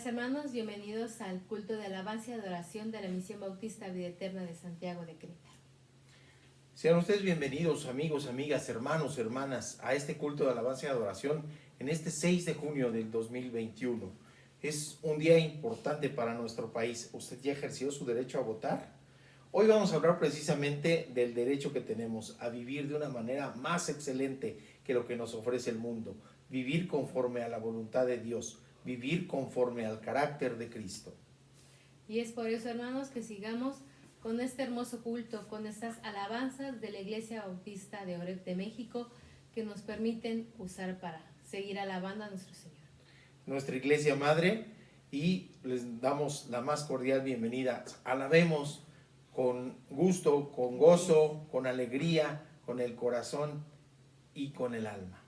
días, hermanos, bienvenidos al culto de alabanza y adoración de la Misión Bautista Vida Eterna de Santiago de Querétaro. Sean ustedes bienvenidos, amigos, amigas, hermanos, hermanas, a este culto de alabanza y adoración en este 6 de junio del 2021. Es un día importante para nuestro país. ¿Usted ya ejerció su derecho a votar? Hoy vamos a hablar precisamente del derecho que tenemos a vivir de una manera más excelente que lo que nos ofrece el mundo. Vivir conforme a la voluntad de Dios, vivir conforme al carácter de Cristo. Y es por eso, hermanos, que sigamos con este hermoso culto, con estas alabanzas de la Iglesia Bautista de Oreb de México que nos permiten usar para seguir alabando a nuestro Señor. Nuestra Iglesia Madre, y les damos la más cordial bienvenida. Alabemos con gusto, con gozo, con alegría, con el corazón y con el alma.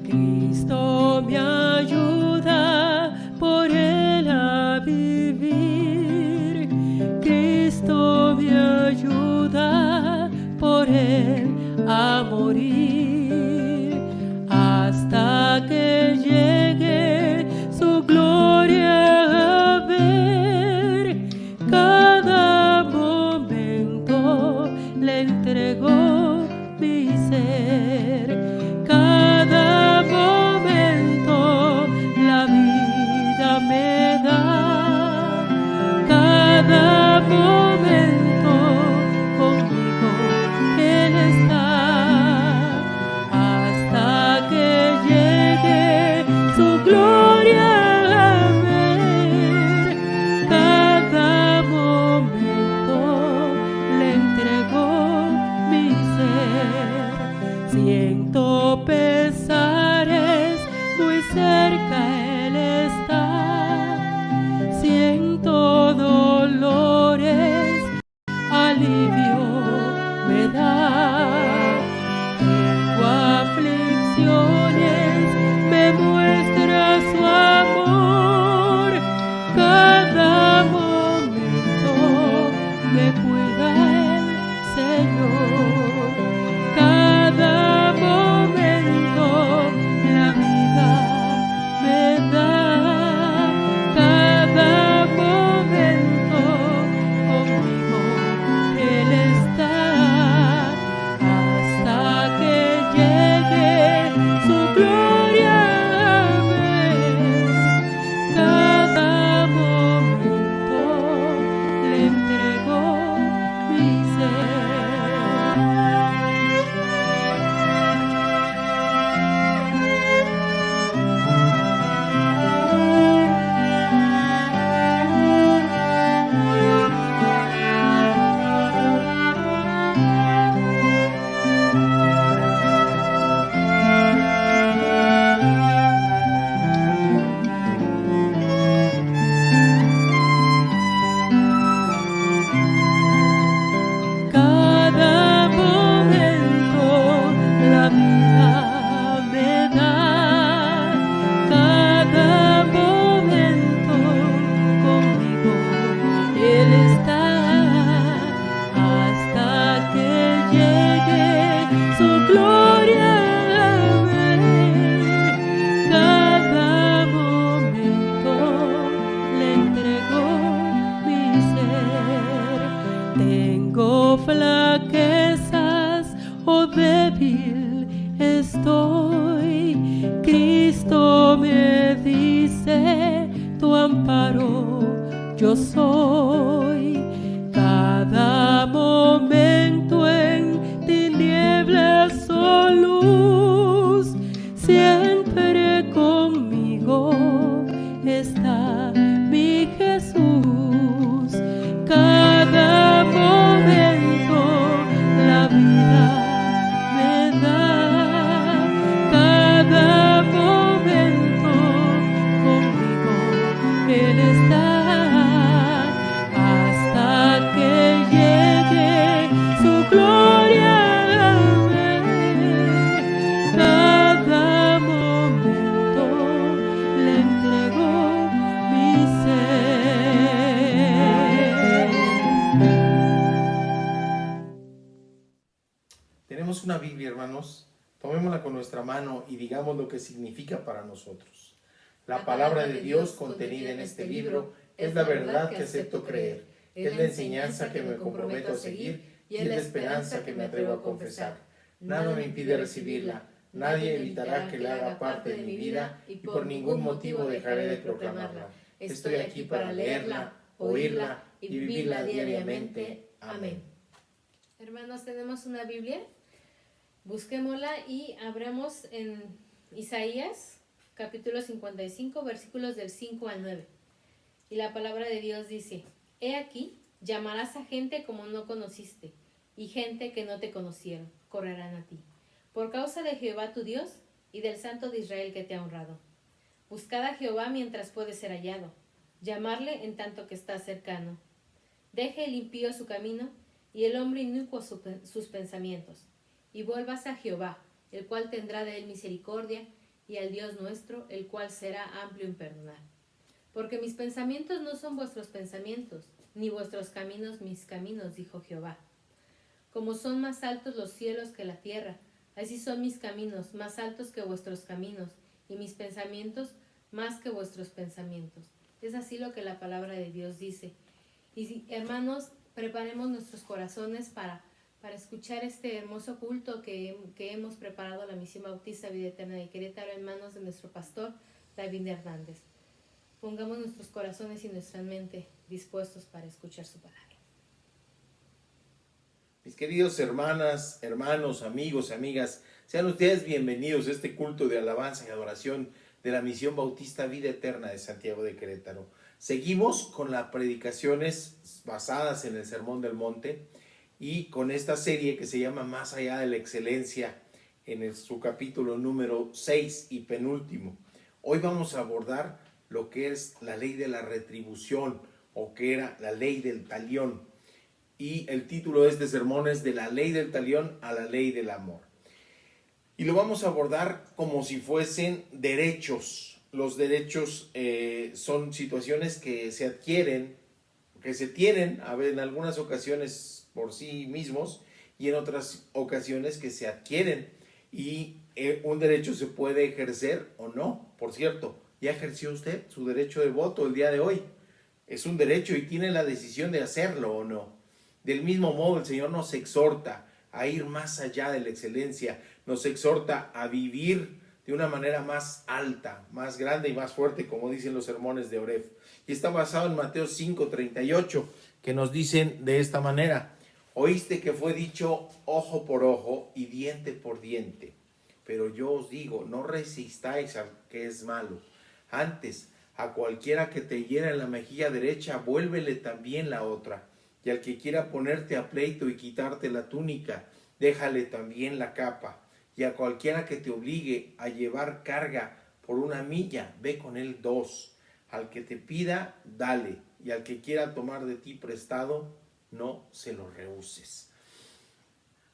Cristo me ayuda por a morir hasta que llegue su gloria a ver. Cada momento le entregó mi ser, cada momento la vida me da, cada momento conmigo Él está, hasta que llegue su gloria a ver. Cada momento le entregó mi ser. Siento pesares, muy cerca Él está. Siento dolores, alivio me da. Tengo aflicciones, me muestra su amor. Cada momento me cuida el Señor. Cada momento la vida me da. Cada momento conmigo Él está, hasta que llegue su gloria a ver. Cada momento le entregó mi ser. Cada momento la vida me da, cada momento conmigo Él está, hasta que llegue su gloria a ver. Cada momento le entregó mi ser. Tengo flaquezas, oh débil estoy. Cristo me dice, tu amparo yo soy. Cada momento en tinieblas o luz, siempre conmigo está mi Jesús. Cada momento la vida me da, cada momento conmigo Él está, hasta que llegue su gloria a ver. Cada momento le entregó mi ser. Tenemos una Biblia, hermanos. Tomémosla con nuestra mano y digamos lo que significa para nosotros. La palabra de Dios contenida en este libro es la verdad que acepto creer. Es la enseñanza que me comprometo a seguir y es la esperanza que me atrevo a confesar. Nada me impide recibirla. Nadie evitará que la haga parte de mi vida y por ningún motivo dejaré de proclamarla. Estoy aquí para leerla, oírla y vivirla diariamente. Amén. Hermanos, tenemos una Biblia. Busquémosla y abramos en Isaías, capítulo 55, versículos del 5 al 9. Y la palabra de Dios dice: He aquí, llamarás a gente como no conociste, y gente que no te conocieron, correrán a ti. Por causa de Jehová tu Dios y del Santo de Israel que te ha honrado. Buscad a Jehová mientras puede ser hallado, llamarle en tanto que está cercano. Deje el impío su camino, y el hombre inicuo sus pensamientos, y vuélvase a Jehová, el cual tendrá de él misericordia, y al Dios nuestro, el cual será amplio en perdonar. Porque mis pensamientos no son vuestros pensamientos, ni vuestros caminos mis caminos, dijo Jehová. Como son más altos los cielos que la tierra, así son mis caminos, más altos que vuestros caminos, y mis pensamientos más que vuestros pensamientos. Es así lo que la palabra de Dios dice. Y hermanos, preparemos nuestros corazones para escuchar este hermoso culto que hemos preparado la Misión Bautista Vida Eterna de Querétaro en manos de nuestro pastor David Hernández. Pongamos nuestros corazones y nuestra mente dispuestos para escuchar su palabra. Mis queridos hermanas, hermanos, amigos, amigas, sean ustedes bienvenidos a este culto de alabanza y adoración de la Misión Bautista Vida Eterna de Santiago de Querétaro. Seguimos con las predicaciones basadas en el Sermón del Monte y con esta serie que se llama Más allá de la excelencia, en su capítulo número 6 y penúltimo. Hoy vamos a abordar lo que es la ley de la retribución, o que era la ley del talión. Y el título de este sermón es de la ley del talión a la ley del amor. Y lo vamos a abordar como si fuesen derechos. Los derechos son situaciones que se adquieren, que se tienen a ver, en algunas ocasiones por sí mismos y en otras ocasiones que se adquieren. Y un derecho se puede ejercer o no. Por cierto, ¿ya ejerció usted su derecho de voto el día de hoy? Es un derecho y tiene la decisión de hacerlo o no. Del mismo modo, el Señor nos exhorta a ir más allá de la excelencia, nos exhorta a vivir de una manera más alta, más grande y más fuerte, como dicen los sermones de Oreb. Y está basado en Mateo 5:38, que nos dicen de esta manera: oíste que fue dicho ojo por ojo y diente por diente, pero yo os digo, no resistáis al que es malo. Antes, a cualquiera que te hiera en la mejilla derecha, vuélvele también la otra. Y al que quiera ponerte a pleito y quitarte la túnica, déjale también la capa. Y a cualquiera que te obligue a llevar carga por 1 milla, ve con él 2. Al que te pida, dale. Y al que quiera tomar de ti prestado, no se lo rehuses.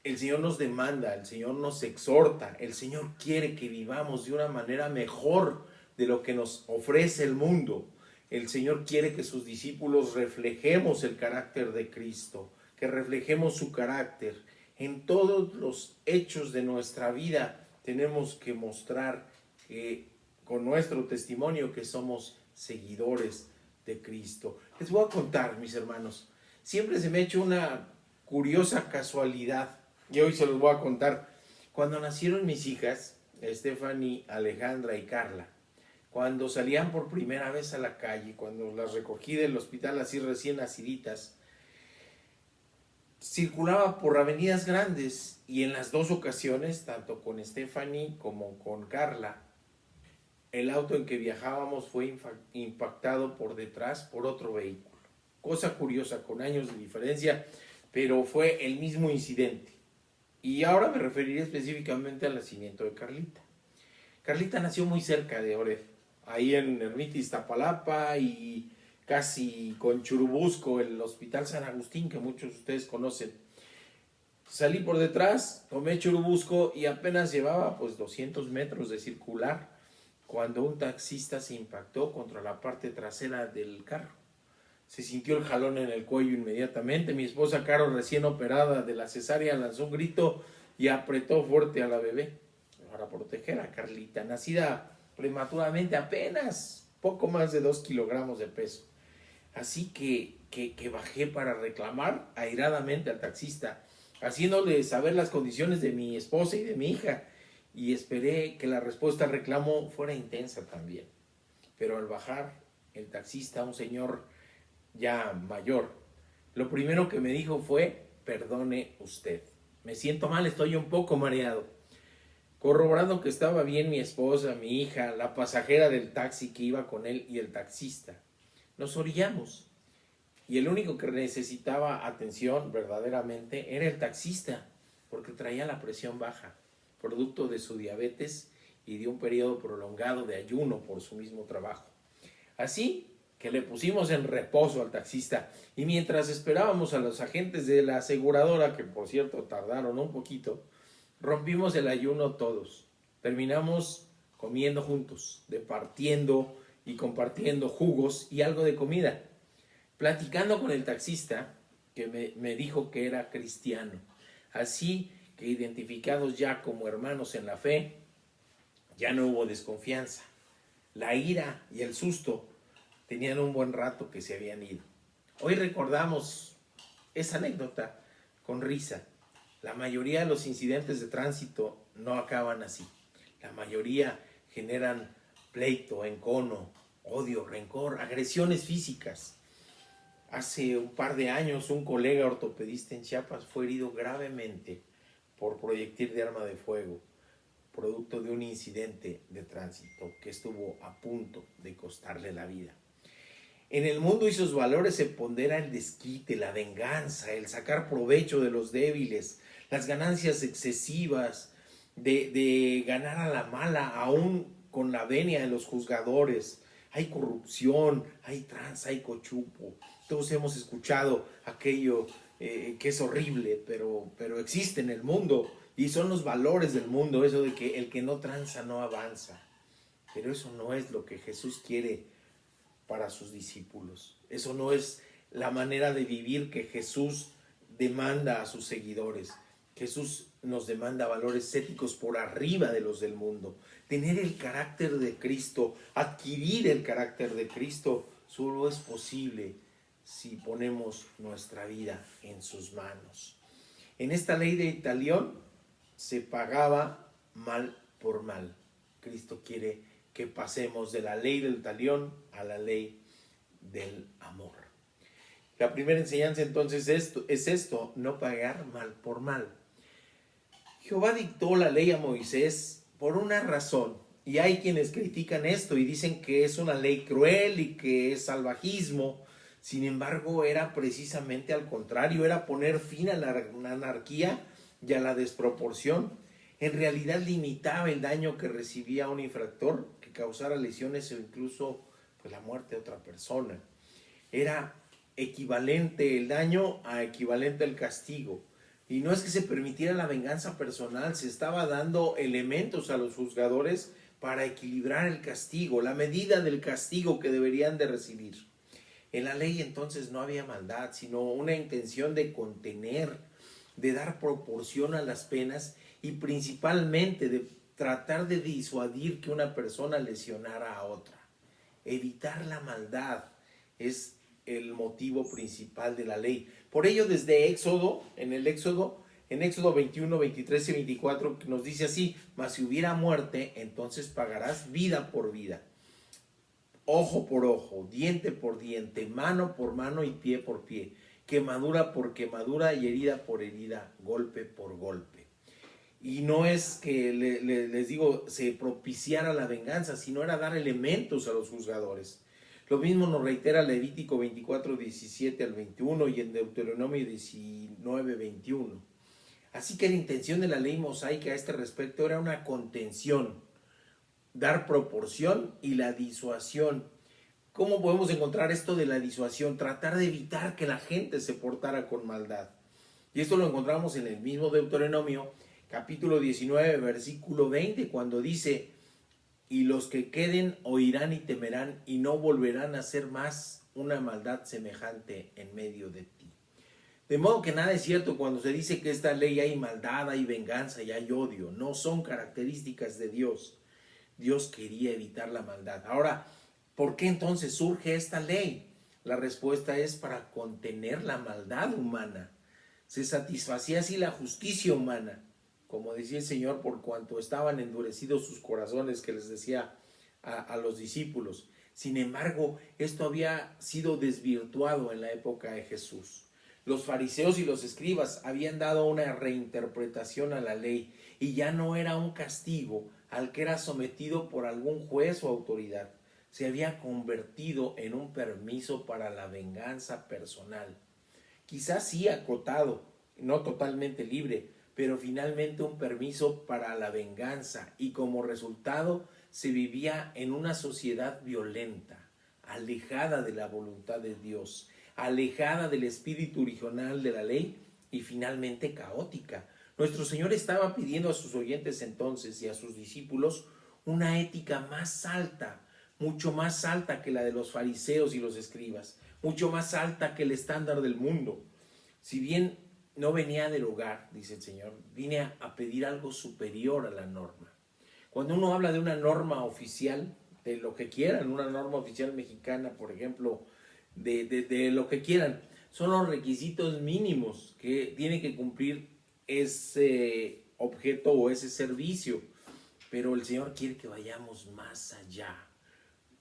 El Señor nos demanda, el Señor nos exhorta, el Señor quiere que vivamos de una manera mejor de lo que nos ofrece el mundo. El Señor quiere que sus discípulos reflejemos el carácter de Cristo, que reflejemos su carácter. En todos los hechos de nuestra vida tenemos que mostrar con nuestro testimonio que somos seguidores de Cristo. Les voy a contar, mis hermanos, siempre se me ha hecho una curiosa casualidad y hoy se los voy a contar. Cuando nacieron mis hijas, Stephanie, Alejandra y Carla, cuando salían por primera vez a la calle, cuando las recogí del hospital así recién naciditas, circulaba por avenidas grandes y en las dos ocasiones, tanto con Stephanie como con Carla, el auto en que viajábamos fue impactado por detrás por otro vehículo. Cosa curiosa, con años de diferencia, pero fue el mismo incidente. Y ahora me referiré específicamente al nacimiento de Carlita. Carlita nació muy cerca de Oreb, ahí en Ermita Iztapalapa y casi con Churubusco, el Hospital San Agustín, que muchos de ustedes conocen. Salí por detrás, tomé Churubusco y apenas llevaba 200 metros de circular cuando un taxista se impactó contra la parte trasera del carro. Se sintió el jalón en el cuello inmediatamente. Mi esposa Caro, recién operada de la cesárea, lanzó un grito y apretó fuerte a la bebé para proteger a Carlita, nacida prematuramente, apenas poco más de 2 kilogramos de peso. Así que bajé para reclamar airadamente al taxista, haciéndole saber las condiciones de mi esposa y de mi hija, y esperé que la respuesta al reclamo fuera intensa también. Pero al bajar el taxista, un señor ya mayor, lo primero que me dijo fue: perdone usted, me siento mal, estoy un poco mareado. Corroborando que estaba bien mi esposa, mi hija, la pasajera del taxi que iba con él y el taxista, nos orillamos. Y el único que necesitaba atención verdaderamente era el taxista, porque traía la presión baja, producto de su diabetes y de un periodo prolongado de ayuno por su mismo trabajo. Así que le pusimos en reposo al taxista, y mientras esperábamos a los agentes de la aseguradora, que por cierto tardaron un poquito, rompimos el ayuno todos. Terminamos comiendo juntos, departiendo y compartiendo jugos y algo de comida. Platicando con el taxista, que me dijo que era cristiano. Así que, identificados ya como hermanos en la fe, ya no hubo desconfianza. La ira y el susto tenían un buen rato que se habían ido. Hoy recordamos esa anécdota con risa. La mayoría de los incidentes de tránsito no acaban así. La mayoría generan pleito, encono, odio, rencor, agresiones físicas. Hace un par de años un colega ortopedista en Chiapas fue herido gravemente por proyectil de arma de fuego, producto de un incidente de tránsito que estuvo a punto de costarle la vida. En el mundo y sus valores se pondera el desquite, la venganza, el sacar provecho de los débiles, las ganancias excesivas, de ganar a la mala, aún con la venia de los juzgadores. Hay corrupción, hay tranza, hay cochupo. Todos hemos escuchado aquello que es horrible, pero existe en el mundo y son los valores del mundo, eso de que el que no tranza no avanza. Pero eso no es lo que Jesús quiere para sus discípulos. Eso no es la manera de vivir que Jesús demanda a sus seguidores. Jesús nos demanda valores éticos por arriba de los del mundo. Tener el carácter de Cristo, adquirir el carácter de Cristo, solo es posible si ponemos nuestra vida en sus manos. En esta ley de talión se pagaba mal por mal. Cristo quiere que pasemos de la ley del talión a la ley del amor. La primera enseñanza entonces es esto, no pagar mal por mal. Jehová dictó la ley a Moisés por una razón, y hay quienes critican esto y dicen que es una ley cruel y que es salvajismo. Sin embargo, era precisamente al contrario, era poner fin a la anarquía y a la desproporción. En realidad limitaba el daño que recibía un infractor que causara lesiones o incluso la muerte de otra persona. Era equivalente el daño a equivalente al castigo. Y no es que se permitiera la venganza personal, se estaba dando elementos a los juzgadores para equilibrar el castigo, la medida del castigo que deberían de recibir. En la ley entonces no había maldad, sino una intención de contener, de dar proporción a las penas y principalmente de tratar de disuadir que una persona lesionara a otra. Evitar la maldad es el motivo principal de la ley. Por ello, desde Éxodo, en Éxodo 21, 23 y 24, nos dice así: mas si hubiera muerte, entonces pagarás vida por vida, ojo por ojo, diente por diente, mano por mano y pie por pie, quemadura por quemadura y herida por herida, golpe por golpe. Y no es que, les digo, se propiciara la venganza, sino era dar elementos a los juzgadores. Lo mismo nos reitera Levítico 24, 17 al 21 y en Deuteronomio 19, 21. Así que la intención de la ley mosaica a este respecto era una contención, dar proporción y la disuasión. ¿Cómo podemos encontrar esto de la disuasión? Tratar de evitar que la gente se portara con maldad. Y esto lo encontramos en el mismo Deuteronomio, capítulo 19, versículo 20, cuando dice: y los que queden oirán y temerán y no volverán a hacer más una maldad semejante en medio de ti. De modo que nada es cierto cuando se dice que esta ley hay maldad, hay venganza y hay odio. No son características de Dios. Dios quería evitar la maldad. Ahora, ¿por qué entonces surge esta ley? La respuesta es para contener la maldad humana. Se satisfacía así la justicia humana. Como decía el Señor, por cuanto estaban endurecidos sus corazones, que les decía a los discípulos. Sin embargo, esto había sido desvirtuado en la época de Jesús. Los fariseos y los escribas habían dado una reinterpretación a la ley y ya no era un castigo al que era sometido por algún juez o autoridad. Se había convertido en un permiso para la venganza personal. Quizás sí acotado, no totalmente libre, pero finalmente un permiso para la venganza, y como resultado se vivía en una sociedad violenta, alejada de la voluntad de Dios, alejada del espíritu original de la ley y finalmente caótica. Nuestro Señor estaba pidiendo a sus oyentes entonces y a sus discípulos una ética más alta, mucho más alta que la de los fariseos y los escribas, mucho más alta que el estándar del mundo. Si bien no venía a derogar, dice el Señor, vine a pedir algo superior a la norma. Cuando uno habla de una norma oficial, de lo que quieran, una norma oficial mexicana, por ejemplo, de lo que quieran, son los requisitos mínimos que tiene que cumplir ese objeto o ese servicio. Pero el Señor quiere que vayamos más allá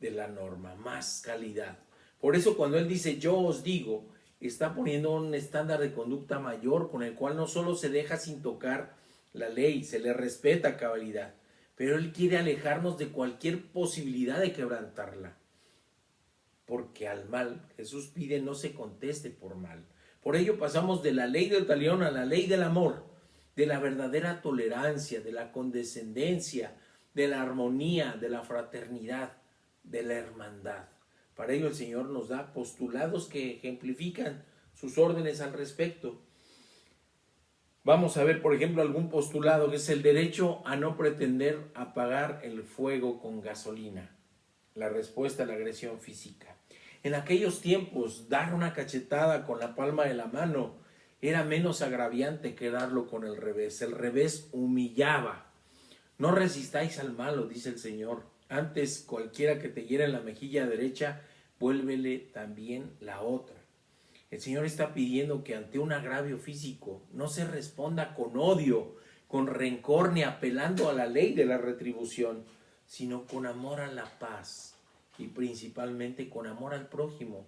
de la norma, más calidad. Por eso cuando Él dice, yo os digo, está poniendo un estándar de conducta mayor con el cual no solo se deja sin tocar la ley, se le respeta a cabalidad, pero Él quiere alejarnos de cualquier posibilidad de quebrantarla. Porque al mal, Jesús pide no se conteste por mal. Por ello pasamos de la ley del talión a la ley del amor, de la verdadera tolerancia, de la condescendencia, de la armonía, de la fraternidad, de la hermandad. Para ello el Señor nos da postulados que ejemplifican sus órdenes al respecto. Vamos a ver, por ejemplo, algún postulado que es el derecho a no pretender apagar el fuego con gasolina. La respuesta a la agresión física. En aquellos tiempos, dar una cachetada con la palma de la mano era menos agraviante que darlo con el revés. El revés humillaba. No resistáis al malo, dice el Señor. Antes, cualquiera que te hiera en la mejilla derecha, vuélvele también la otra. El Señor está pidiendo que ante un agravio físico no se responda con odio, con rencor, ni apelando a la ley de la retribución, sino con amor a la paz y principalmente con amor al prójimo.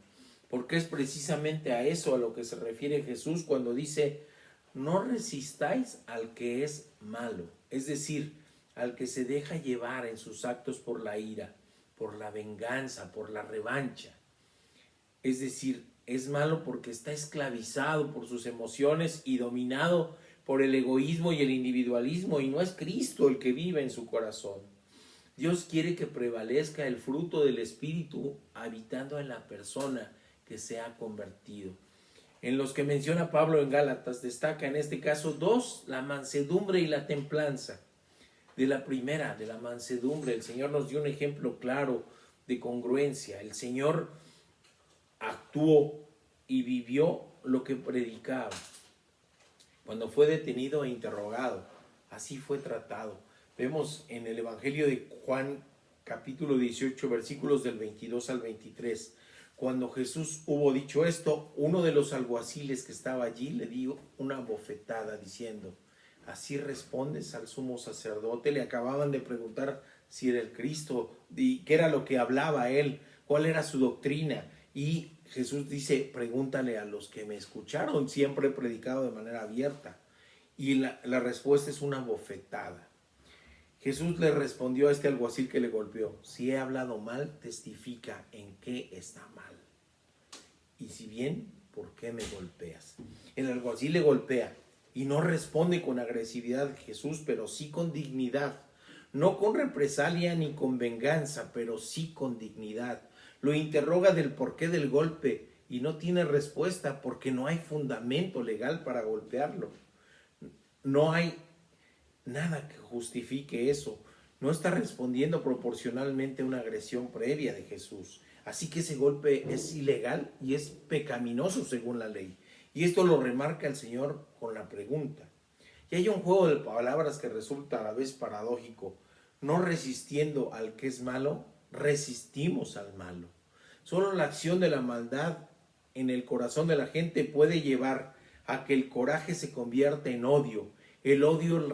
Porque es precisamente a eso a lo que se refiere Jesús cuando dice, no resistáis al que es malo, es decir, al que se deja llevar en sus actos por la ira, por la venganza, por la revancha. Es decir, es malo porque está esclavizado por sus emociones y dominado por el egoísmo y el individualismo, y no es Cristo el que vive en su corazón. Dios quiere que prevalezca el fruto del Espíritu habitando en la persona que se ha convertido. En los que menciona Pablo en Gálatas destaca en este caso dos, la mansedumbre y la templanza. De la primera, de la mansedumbre, el Señor nos dio un ejemplo claro de congruencia. El Señor actuó y vivió lo que predicaba. Cuando fue detenido e interrogado, así fue tratado. Vemos en el Evangelio de Juan, capítulo 18, versículos del 22 al 23. Cuando Jesús hubo dicho esto, uno de los alguaciles que estaba allí le dio una bofetada diciendo, ¿así respondes al sumo sacerdote? Le acababan de preguntar si era el Cristo y qué era lo que hablaba él, cuál era su doctrina. Y Jesús dice, pregúntale a los que me escucharon, siempre he predicado de manera abierta. Y la respuesta es una bofetada. Jesús le respondió a este alguacil que le golpeó, si he hablado mal, testifica en qué está mal. Y si bien, ¿por qué me golpeas? El alguacil le golpea y no responde con agresividad Jesús, pero sí con dignidad. No con represalia ni con venganza, pero sí con dignidad. Lo interroga del porqué del golpe y no tiene respuesta porque no hay fundamento legal para golpearlo. No hay nada que justifique eso. No está respondiendo proporcionalmente a una agresión previa de Jesús. Así que ese golpe es ilegal y es pecaminoso según la ley. Y esto lo remarca el Señor con la pregunta. Y hay un juego de palabras que resulta a la vez paradójico. No resistiendo al que es malo, resistimos al malo. Solo la acción de la maldad en el corazón de la gente puede llevar a que el coraje se convierta en odio, el odio el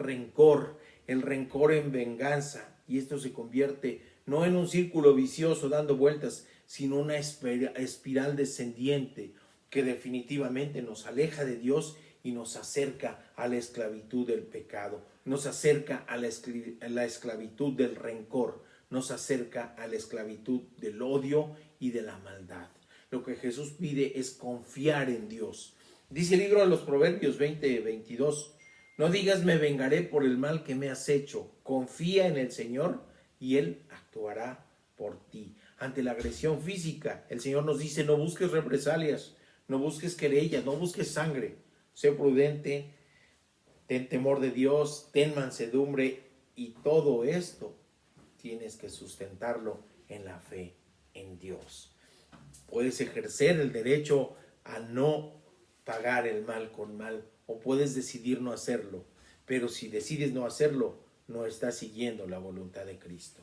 rencor en venganza, y esto se convierte no en un círculo vicioso dando vueltas, sino una espiral descendiente que definitivamente nos aleja de Dios y nos acerca a la esclavitud del pecado, nos acerca a la esclavitud del rencor, nos acerca a la esclavitud del odio y de la maldad. Lo que Jesús pide es confiar en Dios. Dice el libro de los Proverbios 20:22, no digas me vengaré por el mal que me has hecho, confía en el Señor y Él actuará por ti. Ante la agresión física, el Señor nos dice no busques represalias, no busques querellas, no busques sangre, sé prudente, ten temor de Dios, ten mansedumbre y todo esto tienes que sustentarlo en la fe en Dios. Puedes ejercer el derecho a no pagar el mal con mal o puedes decidir no hacerlo. Pero si decides no hacerlo, no estás siguiendo la voluntad de Cristo.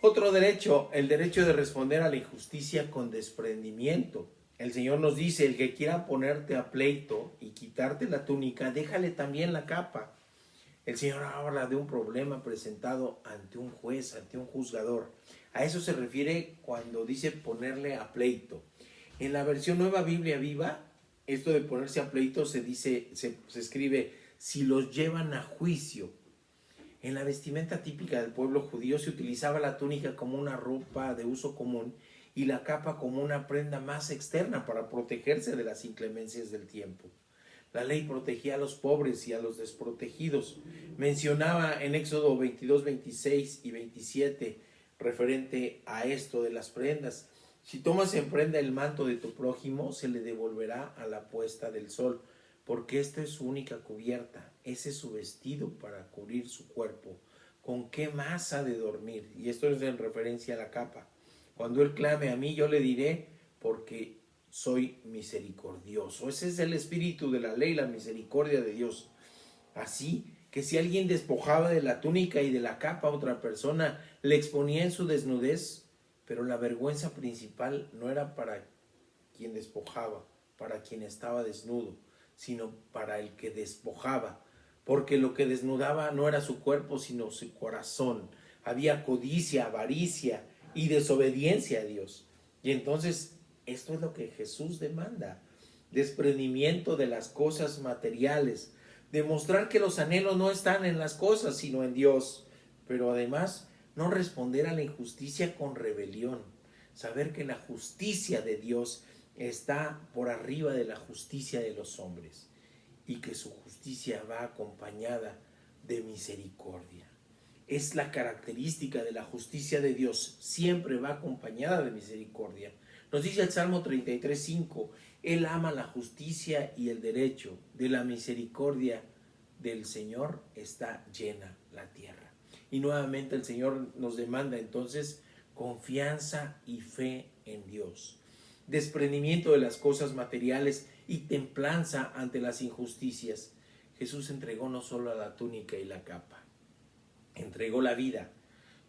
Otro derecho, el derecho de responder a la injusticia con desprendimiento. El Señor nos dice, el que quiera ponerte a pleito y quitarte la túnica, déjale también la capa. El Señor habla de un problema presentado ante un juez, ante un juzgador. A eso se refiere cuando dice ponerle a pleito. En la versión Nueva Biblia Viva, esto de ponerse a pleito se escribe, si los llevan a juicio. En la vestimenta típica del pueblo judío se utilizaba la túnica como una ropa de uso común y la capa como una prenda más externa para protegerse de las inclemencias del tiempo. La ley protegía a los pobres y a los desprotegidos. Mencionaba en Éxodo 22, 26 y 27 referente a esto de las prendas. Si tomas en prenda el manto de tu prójimo, se le devolverá a la puesta del sol, porque esta es su única cubierta, ese es su vestido para cubrir su cuerpo. ¿Con qué más ha de dormir? Y esto es en referencia a la capa. Cuando él clame a mí, yo le diré, porque soy misericordioso. Ese es el espíritu de la ley, la misericordia de Dios. Así que si alguien despojaba de la túnica y de la capa a otra persona, le exponía en su desnudez, pero la vergüenza principal no era para quien despojaba, para quien estaba desnudo, sino para el que despojaba, porque lo que desnudaba no era su cuerpo, sino su corazón. Había codicia, avaricia y desobediencia a Dios. Y entonces, esto es lo que Jesús demanda: desprendimiento de las cosas materiales, demostrar que los anhelos no están en las cosas, sino en Dios, pero además no responder a la injusticia con rebelión, saber que la justicia de Dios está por arriba de la justicia de los hombres y que su justicia va acompañada de misericordia. Es la característica de la justicia de Dios, siempre va acompañada de misericordia. Nos dice el Salmo 33:5, Él ama la justicia y el derecho, de la misericordia del Señor está llena la tierra. Y nuevamente el Señor nos demanda entonces confianza y fe en Dios, desprendimiento de las cosas materiales y templanza ante las injusticias. Jesús entregó no solo la túnica y la capa, entregó la vida,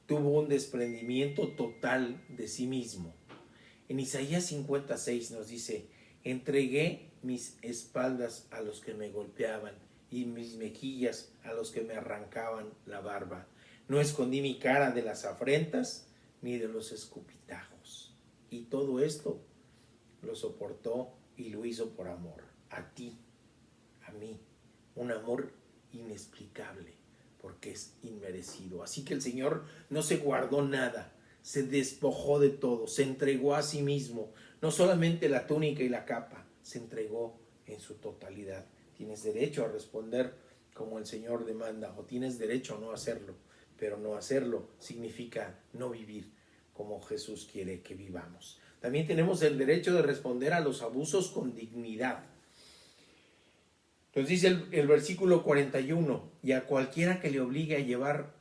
tuvo un desprendimiento total de sí mismo. En Isaías 56 nos dice, entregué mis espaldas a los que me golpeaban y mis mejillas a los que me arrancaban la barba. No escondí mi cara de las afrentas ni de los escupitajos. Y todo esto lo soportó y lo hizo por amor a ti, a mí, un amor inexplicable porque es inmerecido. Así que el Señor no se guardó nada, se despojó de todo, se entregó a sí mismo, no solamente la túnica y la capa, se entregó en su totalidad. Tienes derecho a responder como el Señor demanda, o tienes derecho a no hacerlo, pero no hacerlo significa no vivir como Jesús quiere que vivamos. También tenemos el derecho de responder a los abusos con dignidad. Entonces dice el versículo 41, y a cualquiera que le obligue a llevar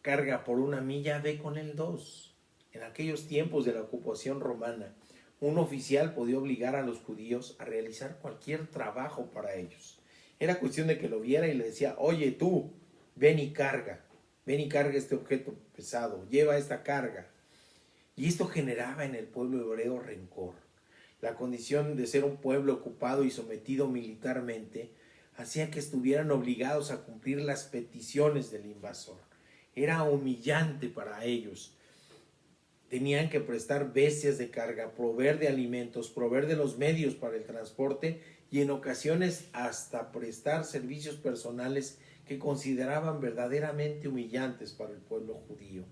carga por 1 milla, ve con él 2. En aquellos tiempos de la ocupación romana, un oficial podía obligar a los judíos a realizar cualquier trabajo para ellos. Era cuestión de que lo viera y le decía, oye tú, ven y carga este objeto pesado, lleva esta carga. Y esto generaba en el pueblo hebreo rencor. La condición de ser un pueblo ocupado y sometido militarmente hacía que estuvieran obligados a cumplir las peticiones del invasor. Era humillante para ellos. Tenían que prestar bestias de carga, proveer de alimentos, proveer de los medios para el transporte y en ocasiones hasta prestar servicios personales que consideraban verdaderamente humillantes para el pueblo judío.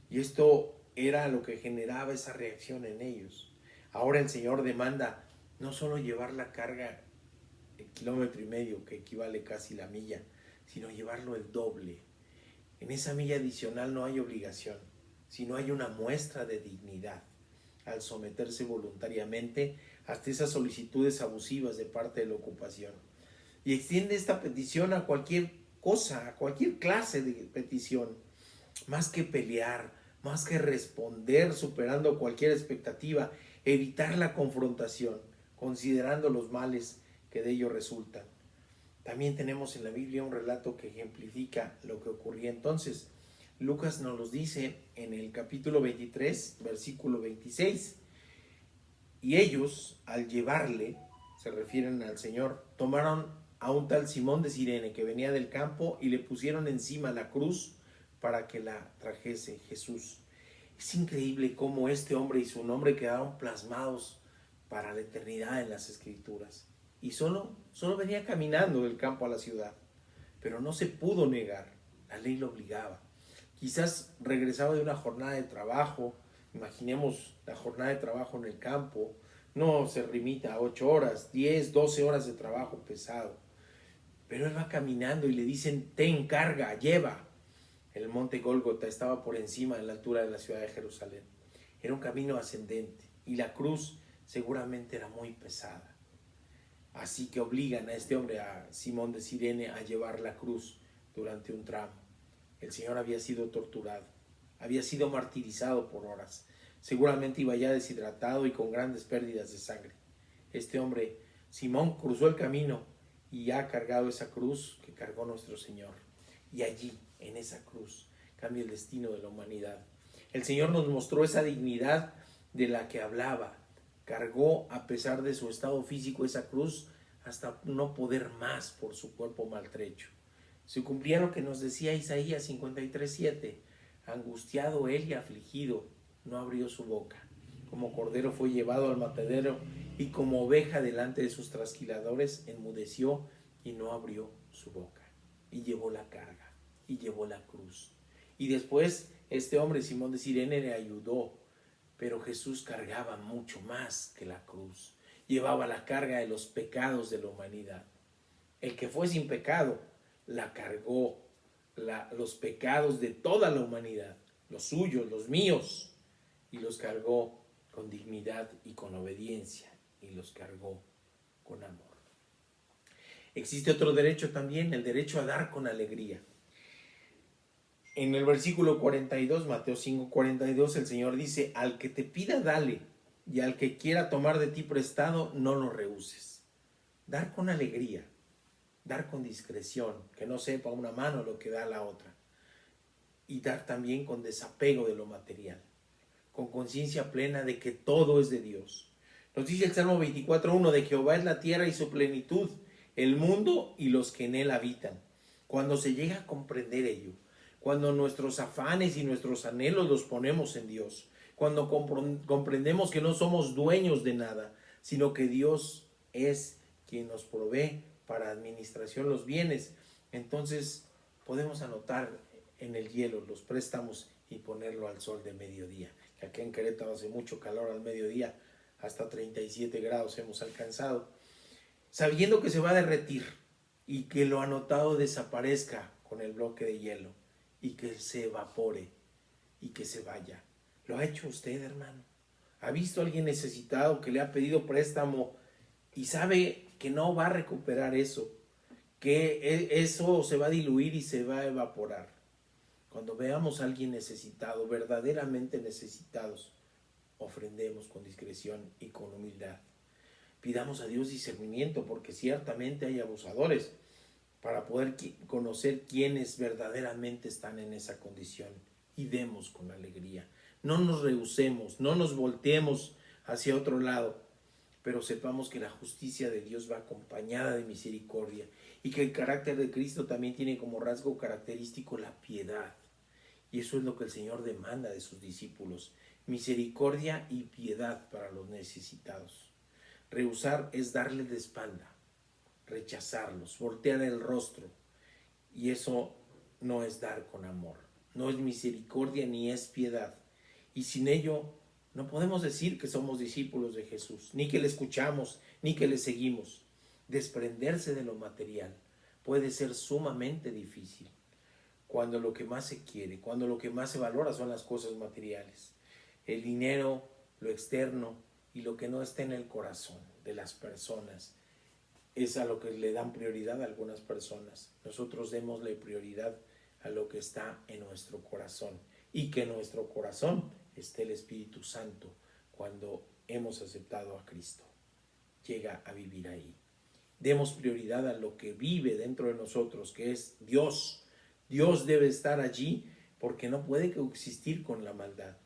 Y esto era lo que generaba esa reacción en ellos. Ahora el Señor demanda no solo llevar la carga el 1,5 kilómetros, que equivale casi la milla, sino llevarlo el doble. En esa milla adicional no hay obligación, sino hay una muestra de dignidad al someterse voluntariamente hasta esas solicitudes abusivas de parte de la ocupación. Y extiende esta petición a cualquier cosa, a cualquier clase de petición, más que pelear, más que responder superando cualquier expectativa, evitar la confrontación, considerando los males que de ello resultan. También tenemos en la Biblia un relato que ejemplifica lo que ocurría entonces. Lucas nos los dice en el capítulo 23, versículo 26. Y ellos, al llevarle, se refieren al Señor, tomaron a un tal Simón de Cirene que venía del campo y le pusieron encima la cruz para que la trajese Jesús. Es increíble cómo este hombre y su nombre quedaron plasmados para la eternidad en las Escrituras. Y solo venía caminando del campo a la ciudad, pero no se pudo negar, la ley lo obligaba. Quizás regresaba de una jornada de trabajo, imaginemos la jornada de trabajo en el campo, no se limita a 8 horas, 10, 12 horas de trabajo pesado. Pero él va caminando y le dicen, ten carga, lleva. El monte Gólgota estaba por encima de la altura de la ciudad de Jerusalén. Era un camino ascendente y la cruz seguramente era muy pesada. Así que obligan a este hombre, a Simón de Cirene, a llevar la cruz durante un tramo. El Señor había sido torturado, había sido martirizado por horas. Seguramente iba ya deshidratado y con grandes pérdidas de sangre. Este hombre, Simón, cruzó el camino y ha cargado esa cruz que cargó nuestro Señor. Y allí, en esa cruz, cambia el destino de la humanidad. El Señor nos mostró esa dignidad de la que hablaba. Cargó, a pesar de su estado físico, esa cruz hasta no poder más por su cuerpo maltrecho. Se cumplía lo que nos decía Isaías 53:7. Angustiado él y afligido, no abrió su boca. Como cordero fue llevado al matadero y como oveja delante de sus trasquiladores enmudeció y no abrió su boca. Y llevó la carga y llevó la cruz. Y después este hombre Simón de Cirene le ayudó, pero Jesús cargaba mucho más que la cruz. Llevaba la carga de los pecados de la humanidad. El que fue sin pecado la cargó, los pecados de toda la humanidad, los suyos, los míos, y los cargó con dignidad y con obediencia, y los cargó con amor. Existe otro derecho también, el derecho a dar con alegría. En el versículo 42, Mateo 5:42, el Señor dice, al que te pida, dale, y al que quiera tomar de ti prestado, no lo rehuses. Dar con alegría, dar con discreción, que no sepa una mano lo que da la otra. Y dar también con desapego de lo material, con conciencia plena de que todo es de Dios. Nos dice el Salmo 24:1, de Jehová es la tierra y su plenitud, el mundo y los que en él habitan. Cuando se llega a comprender ello, cuando nuestros afanes y nuestros anhelos los ponemos en Dios, cuando comprendemos que no somos dueños de nada, sino que Dios es quien nos provee para administración los bienes, entonces podemos anotar en el hielo los préstamos y ponerlo al sol de mediodía. Que aquí en Querétaro hace mucho calor al mediodía, hasta 37 grados hemos alcanzado, sabiendo que se va a derretir y que lo anotado desaparezca con el bloque de hielo y que se evapore y que se vaya. ¿Lo ha hecho usted, hermano? ¿Ha visto a alguien necesitado que le ha pedido préstamo y sabe que no va a recuperar eso, que eso se va a diluir y se va a evaporar? Cuando veamos a alguien necesitado, verdaderamente necesitados, ofrendemos con discreción y con humildad. Pidamos a Dios discernimiento, porque ciertamente hay abusadores, para poder conocer quiénes verdaderamente están en esa condición, y demos con alegría. No nos rehusemos, no nos volteemos hacia otro lado, pero sepamos que la justicia de Dios va acompañada de misericordia y que el carácter de Cristo también tiene como rasgo característico la piedad. Y eso es lo que el Señor demanda de sus discípulos: misericordia y piedad para los necesitados. Rehusar es darle de espalda, rechazarlos, voltear el rostro, y eso no es dar con amor, no es misericordia ni es piedad, y sin ello no podemos decir que somos discípulos de Jesús, ni que le escuchamos, ni que le seguimos. Desprenderse de lo material puede ser sumamente difícil cuando lo que más se quiere, cuando lo que más se valora son las cosas materiales, el dinero, lo externo, y lo que no está en el corazón de las personas es a lo que le dan prioridad a algunas personas. Nosotros démosle prioridad a lo que está en nuestro corazón, y que en nuestro corazón esté el Espíritu Santo cuando hemos aceptado a Cristo. Llega a vivir ahí. demos prioridad a lo que vive dentro de nosotros, que es Dios. Dios debe estar allí porque no puede coexistir con la maldad.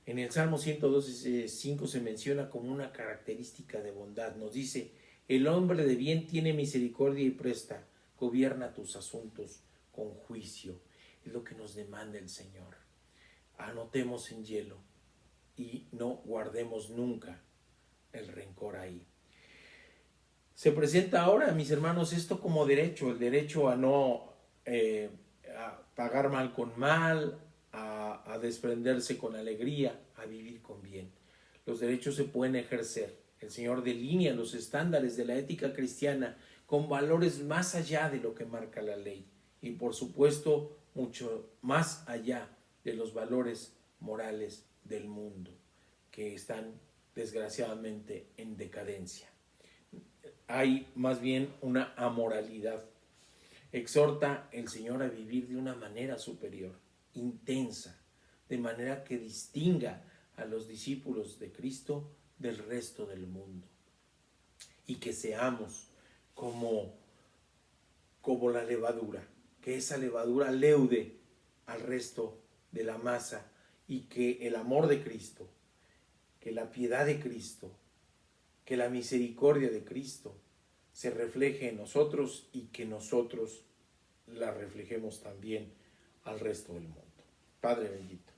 En el Salmo 112:5 se menciona como una característica de bondad. Nos dice: el hombre de bien tiene misericordia y presta, gobierna tus asuntos con juicio. Es lo que nos demanda el Señor. Anotemos en hielo y no guardemos nunca el rencor ahí. Se presenta ahora, mis hermanos, esto como derecho, el derecho a no a pagar mal con mal, a desprenderse con alegría, a vivir con bien. Los derechos se pueden ejercer. El Señor delinea los estándares de la ética cristiana con valores más allá de lo que marca la ley y, por supuesto, mucho más allá de los valores morales del mundo, que están desgraciadamente en decadencia. Hay más bien una amoralidad. Exhorta el Señor a vivir de una manera superior, intensa, de manera que distinga a los discípulos de Cristo del resto del mundo, y que seamos como la levadura, que esa levadura leude al resto de la masa, y que el amor de Cristo, que la piedad de Cristo, que la misericordia de Cristo se refleje en nosotros y que nosotros la reflejemos también al resto del mundo. Padre bendito,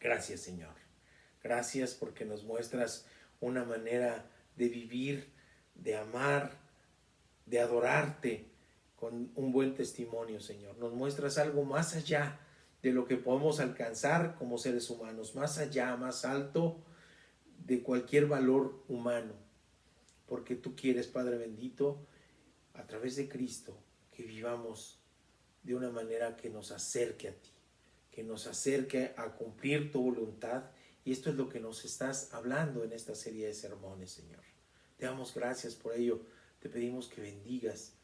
gracias, Señor. Gracias porque nos muestras una manera de vivir, de amar, de adorarte con un buen testimonio, Señor. Nos muestras algo más allá de lo que podemos alcanzar como seres humanos, más allá, más alto de cualquier valor humano, porque tú quieres, Padre bendito, a través de Cristo, que vivamos de una manera que nos acerque a ti, que nos acerque a cumplir tu voluntad. Y esto es lo que nos estás hablando en esta serie de sermones, Señor. Te damos gracias por ello. Te pedimos que bendigas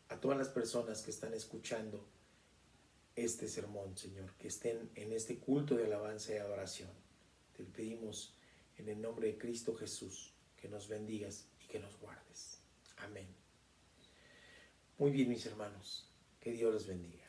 a todas las personas que están escuchando este sermón, Señor, que estén en este culto de alabanza y adoración. Te pedimos en el nombre de Cristo Jesús que nos bendigas y que nos guardes. Amén. Muy bien, mis hermanos. Que Dios los bendiga.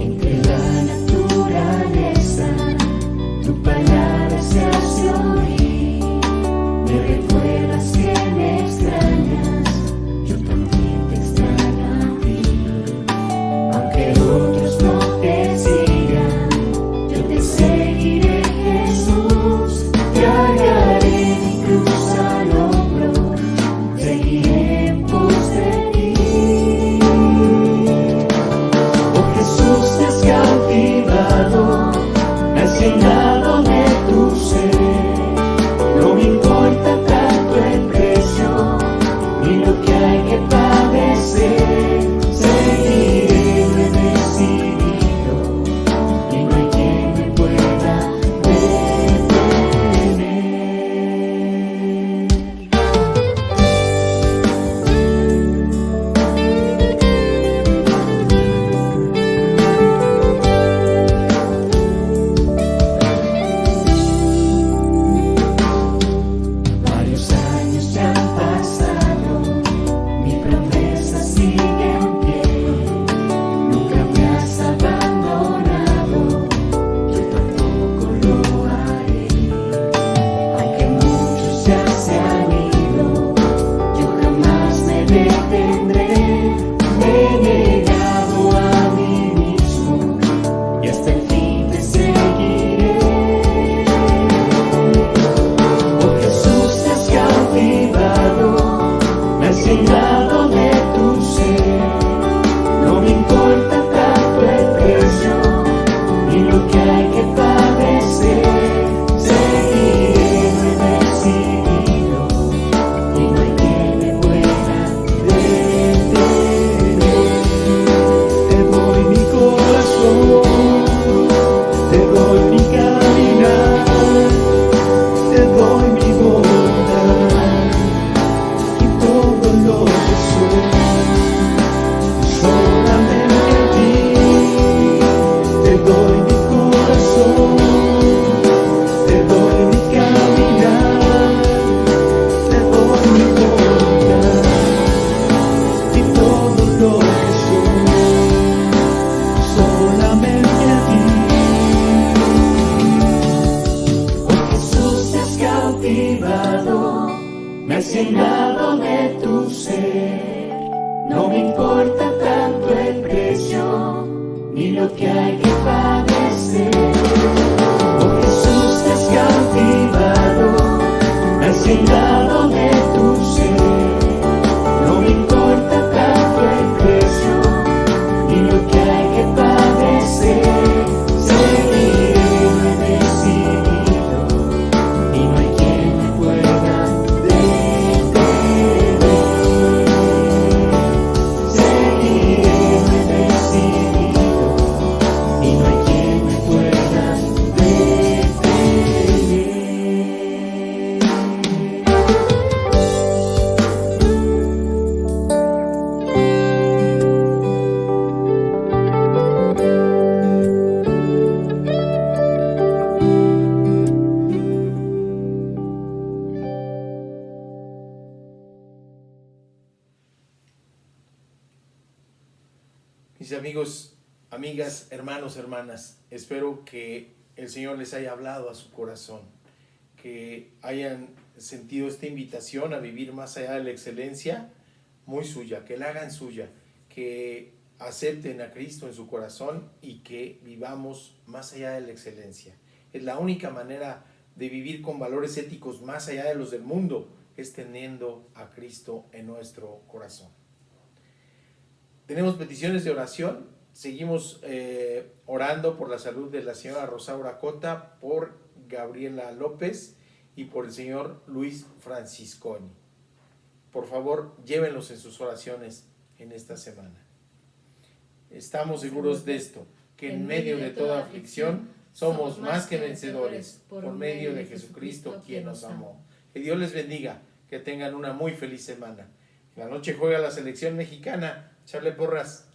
Entre doy mi corazón, te doy mi caminar, te doy mi voluntad y todo lo que soy, solamente a ti. Oh Jesús, te has cautivado, me has llenado de tu ser. No me importa tanto el precio, ni lo que hay que padecer. Oh Jesús, te has cautivado, me has llenado de tu ser. No me importa tanto el precio, ni lo que hay que padecer. Seguiré, lo he decidido, y no hay quien me pueda detener. Seguiré, lo he decidido, y no hay quien me pueda Mis amigos, amigas, hermanos, hermanas, espero que el Señor les haya hablado a su corazón, que hayan sentido esta invitación a vivir más allá de la excelencia, muy suya, que la hagan suya, que acepten a Cristo en su corazón y que vivamos más allá de la excelencia. Es la única manera de vivir con valores éticos más allá de los del mundo, es teniendo a Cristo en nuestro corazón. Tenemos peticiones de oración. Seguimos orando por la salud de la señora Rosaura Cota, por Gabriela López y por el señor Luis Francisconi. Por favor, llévenlos en sus oraciones en esta semana. Estamos seguros de esto, que en medio de toda aflicción somos más que vencedores por medio de Jesucristo, quien nos amó. Que Dios les bendiga, que tengan una muy feliz semana. En la noche juega la selección mexicana. Echarle porras.